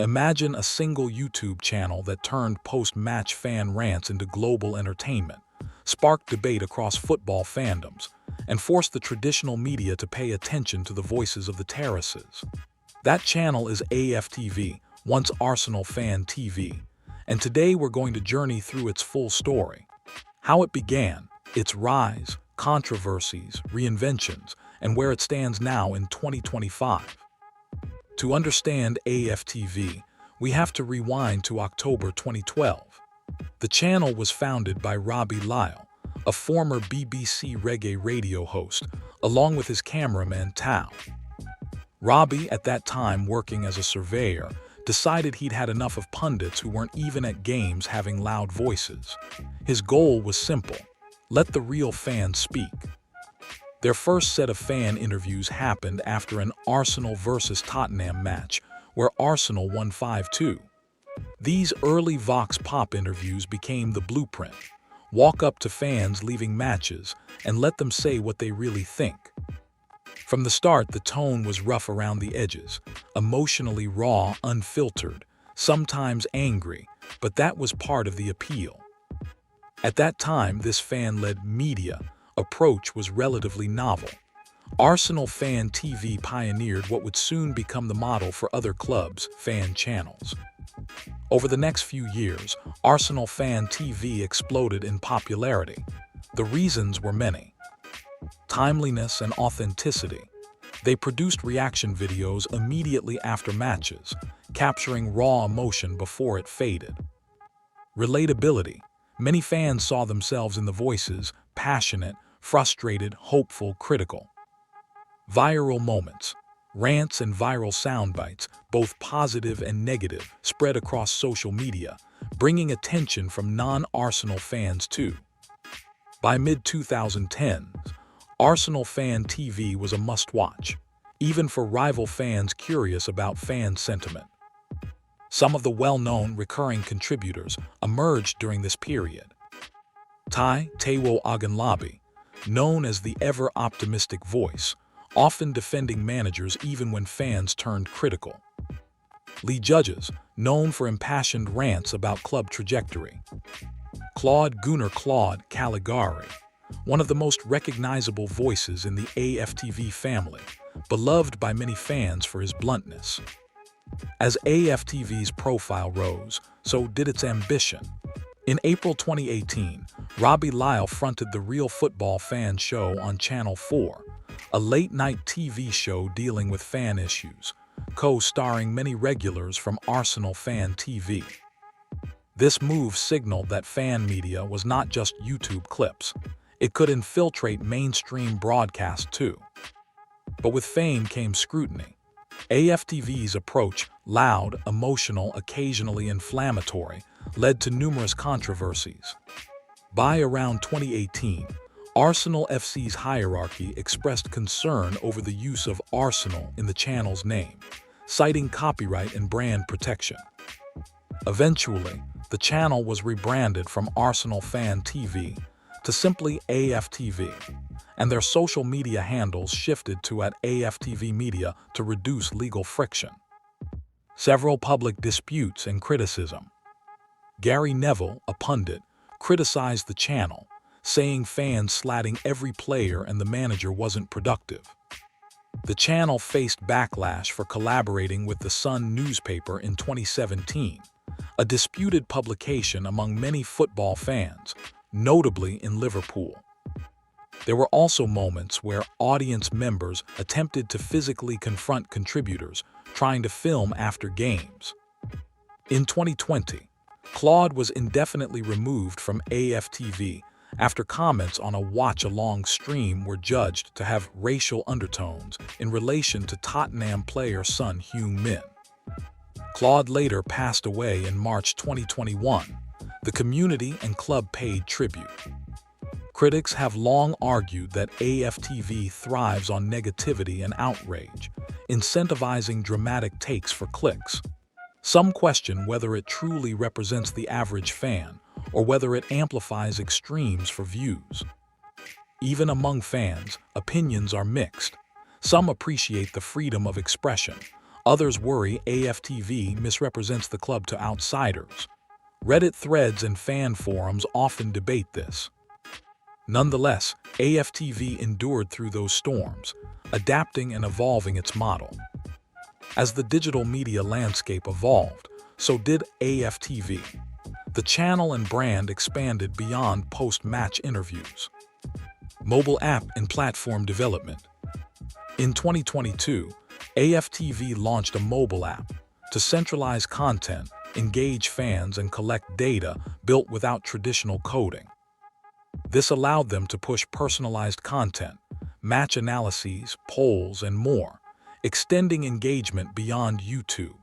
Imagine a single YouTube channel that turned post-match fan rants into global entertainment, sparked debate across football fandoms, and forced the traditional media to pay attention to the voices of the terraces. That channel is AFTV, once Arsenal Fan TV, and today we're going to journey through its full story. How it began, its rise, controversies, reinventions, and where it stands now in 2025. To understand AFTV, we have to rewind to October 2012. The channel was founded by Robbie Lyle, a former BBC reggae radio host, along with his cameraman Tao. Robbie, at that time working as a surveyor, decided he'd had enough of pundits who weren't even at games having loud voices. His goal was simple: let the real fans speak. Their first set of fan interviews happened after an Arsenal versus Tottenham match, where Arsenal won 5-2. These early Vox Pop interviews became the blueprint. Walk up to fans leaving matches and let them say what they really think. From the start, the tone was rough around the edges, emotionally raw, unfiltered, sometimes angry, but that was part of the appeal. At that time, this fan-led media approach was relatively novel. Arsenal Fan TV pioneered what would soon become the model for other clubs' fan channels. Over the next few years, Arsenal Fan TV exploded in popularity. The reasons were many. Timeliness and authenticity. They produced reaction videos immediately after matches, capturing raw emotion before it faded. Relatability. Many fans saw themselves in the voices, passionate, frustrated, hopeful, critical. Viral moments. Rants and viral soundbites, both positive and negative, spread across social media, bringing attention from non-Arsenal fans too. By mid-2010s, Arsenal Fan TV was a must-watch, even for rival fans curious about fan sentiment. Some of the well-known recurring contributors emerged during this period. Taiwo Ogunlabi, known as the ever-optimistic voice, often defending managers even when fans turned critical. Lee Judges, known for impassioned rants about club trajectory. Claude Caligari, one of the most recognizable voices in the AFTV family, beloved by many fans for his bluntness. As AFTV's profile rose, so did its ambition. In April 2018, Robbie Lyle fronted the Real Football Fan Show on Channel 4, a late-night TV show dealing with fan issues, co-starring many regulars from Arsenal Fan TV. This move signaled that fan media was not just YouTube clips. It could infiltrate mainstream broadcast too. But with fame came scrutiny. AFTV's approach, loud, emotional, occasionally inflammatory, led to numerous controversies. By around 2018, Arsenal FC's hierarchy expressed concern over the use of Arsenal in the channel's name, citing copyright and brand protection. Eventually, the channel was rebranded from Arsenal Fan TV to simply AFTV, and their social media handles shifted to @AFTV Media to reduce legal friction. Several public disputes and criticism. Gary Neville, a pundit, criticized the channel, saying fans slatting every player and the manager wasn't productive. The channel faced backlash for collaborating with the Sun newspaper in 2017, a disputed publication among many football fans, notably in Liverpool. There were also moments where audience members attempted to physically confront contributors trying to film after games. In 2020, Claude was indefinitely removed from AFTV after comments on a watch-along stream were judged to have racial undertones in relation to Tottenham player Son Heung-min. Claude later passed away in March 2021. The community and club paid tribute. Critics have long argued that AFTV thrives on negativity and outrage, incentivizing dramatic takes for clicks. Some question whether it truly represents the average fan or whether it amplifies extremes for views. Even among fans, opinions are mixed. Some appreciate the freedom of expression. Others worry AFTV misrepresents the club to outsiders. Reddit threads and fan forums often debate this. Nonetheless, AFTV endured through those storms, adapting and evolving its model. As the digital media landscape evolved, so did AFTV. The channel and brand expanded beyond post-match interviews. Mobile app and platform development. In 2022, AFTV launched a mobile app to centralize content, engage fans, and collect data built without traditional coding. This allowed them to push personalized content, match analyses, polls, and more, extending engagement beyond YouTube.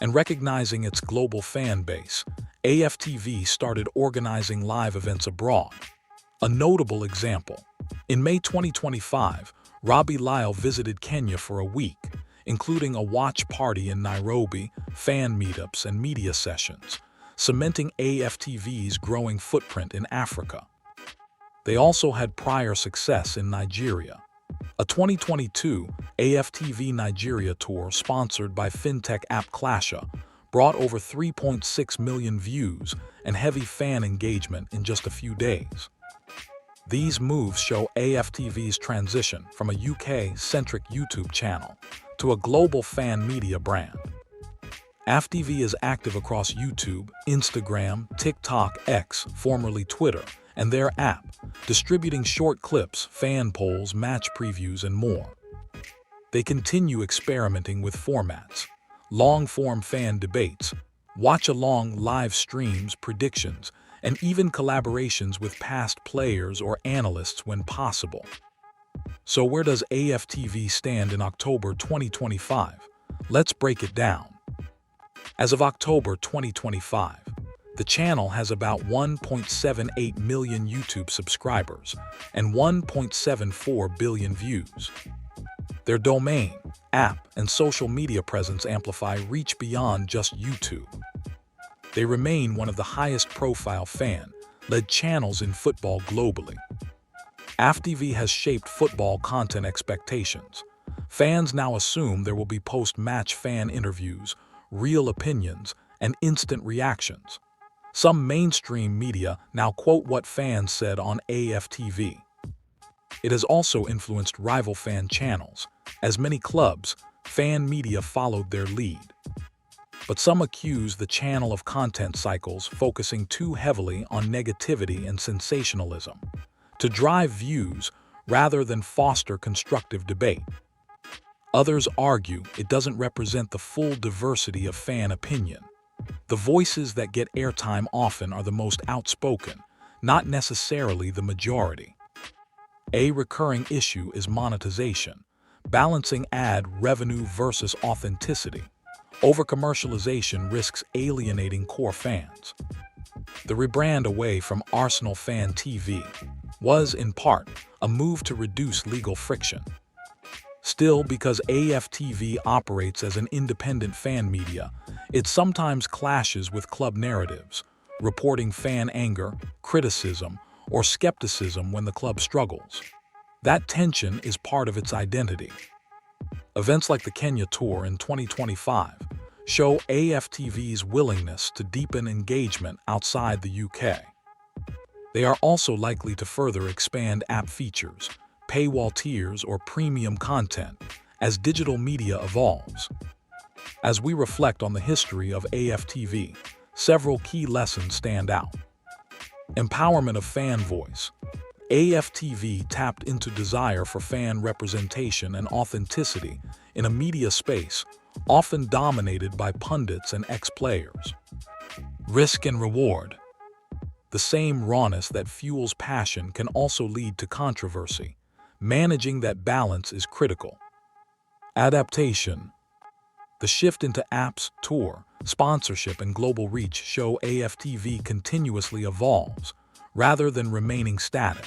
And recognizing its global fan base, AFTV started organizing live events abroad. A notable example: in May 2025, Robbie Lyle visited Kenya for a week, including a watch party in Nairobi, fan meetups, and media sessions, cementing AFTV's growing footprint in Africa. They also had prior success in Nigeria. A 2022 AFTV Nigeria tour sponsored by fintech app Clasha brought over 3.6 million views and heavy fan engagement in just a few days. These moves show AFTV's transition from a UK-centric YouTube channel to a global fan media brand. AFTV is active across YouTube, Instagram, TikTok, X, formerly Twitter, and their app, distributing short clips, fan polls, match previews, and more. They continue experimenting with formats, long-form fan debates, watch-along live streams, predictions, and even collaborations with past players or analysts when possible. So where does AFTV stand in October 2025? Let's break it down. As of October 2025, the channel has about 1.78 million YouTube subscribers and 1.74 billion views. Their domain, app, and social media presence amplify reach beyond just YouTube. They remain one of the highest-profile fan-led channels in football globally. AFTV has shaped football content expectations. Fans now assume there will be post-match fan interviews, real opinions, and instant reactions. Some mainstream media now quote what fans said on AFTV. It has also influenced rival fan channels, as many clubs, fan media followed their lead. But some accuse the channel of content cycles focusing too heavily on negativity and sensationalism, to drive views rather than foster constructive debate. Others argue it doesn't represent the full diversity of fan opinion. The voices that get airtime often are the most outspoken, not necessarily the majority. A recurring issue is monetization, balancing ad revenue versus authenticity. Over-commercialization risks alienating core fans. The rebrand away from Arsenal Fan TV was, in part, a move to reduce legal friction. Still, because AFTV operates as an independent fan media, it sometimes clashes with club narratives, reporting fan anger, criticism, or skepticism when the club struggles. That tension is part of its identity. Events like the Kenya Tour in 2025 show AFTV's willingness to deepen engagement outside the UK. They are also likely to further expand app features, paywall tiers, or premium content as digital media evolves. As we reflect on the history of AFTV, several key lessons stand out. Empowerment of fan voice. AFTV tapped into desire for fan representation and authenticity in a media space often dominated by pundits and ex-players. Risk and reward. The same rawness that fuels passion can also lead to controversy. Managing that balance is critical. Adaptation. The shift into apps, tour, sponsorship, and global reach show AFTV continuously evolves, rather than remaining static.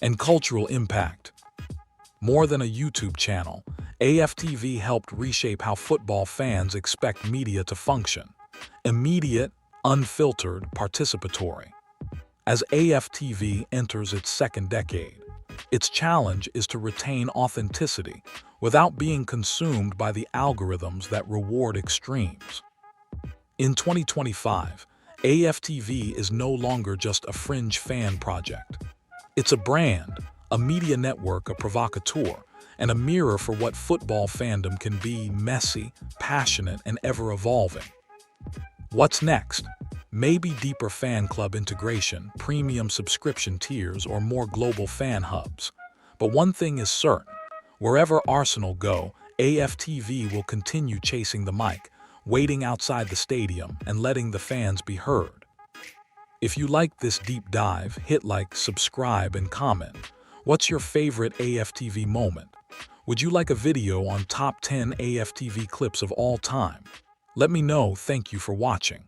And cultural impact. More than a YouTube channel, AFTV helped reshape how football fans expect media to function. Immediate, unfiltered, participatory. As AFTV enters its second decade, Its challenge is to retain authenticity without being consumed by the algorithms that reward extremes. In 2025, AFTV is no longer just a fringe fan project. It's a brand, a media network, a provocateur, and a mirror for what football fandom can be: messy, passionate, and ever-evolving. What's next? Maybe deeper fan club integration, premium subscription tiers, or more global fan hubs. But one thing is certain: wherever Arsenal go, AFTV will continue chasing the mic, waiting outside the stadium, and letting the fans be heard. If you like this deep dive, hit like, subscribe, and comment. What's your favorite AFTV moment? Would you like a video on top 10 AFTV clips of all time? Let me know. Thank you for watching.